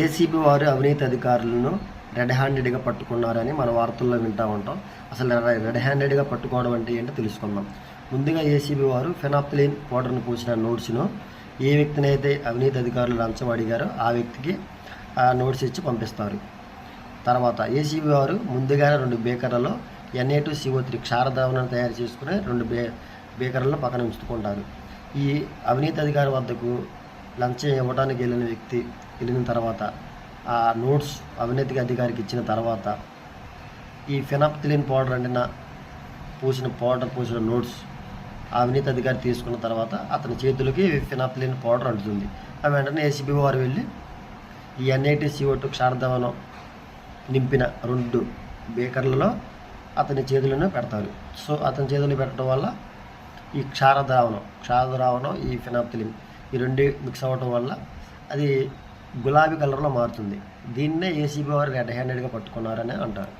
ACB వారు అవినీతి అధికారులను రెడ్ హ్యాండెడ్గా పట్టుకున్నారని మన వార్తల్లో వింటూ ఉంటాం. అసలు రెడ్ హ్యాండెడ్గా పట్టుకోవడం అంటే ఏంటో తెలుసుకుందాం. ముందుగా ఏసీబీ వారు ఫెనాప్థలిన్ పౌడర్ను పూసిన నోట్స్ను ఏ వ్యక్తినైతే అవినీతి అధికారులు లంచం అడిగారో ఆ వ్యక్తికి ఆ నోట్స్ ఇచ్చి పంపిస్తారు. తర్వాత ఏసీబీ వారు ముందుగానే 2 బేకర్లలో Na2CO3 క్షారద్రావణాన్ని తయారు చేసుకుని 2 బేకర్లను పక్కన ఉంచుకుంటారు. ఈ అవినీతి అధికారి వద్దకు లంచం ఇవ్వడానికి వెళ్ళిన తర్వాత ఆ నోట్స్ అవినీతి అధికారికి ఇచ్చిన తర్వాత ఈ ఫెనాప్థలిన్ పౌడర్ పూసిన నోట్స్ ఆ అవినీతి అధికారి తీసుకున్న తర్వాత అతని చేతులకి ఫెనాప్థలిన్ పౌడర్ అంటుతుంది. ఆ వెంటనే ఏసీబీ వారు వెళ్ళి ఈ Na2CO2 క్షారద్రావణం నింపిన 2 బేకర్లలో అతని చేతులను పెడతారు. సో అతని చేతులు పెట్టడం వల్ల ఈ క్షారద్రావణం ఈ ఫెనాప్థలిన్ ఈ 2 మిక్స్ అవ్వడం వల్ల అది గులాబీ కలర్లో మారుతుంది. దీన్నే ఏసీబీ వారు రెడ్ హ్యాండెడ్గా పట్టుకున్నారని అంటారు.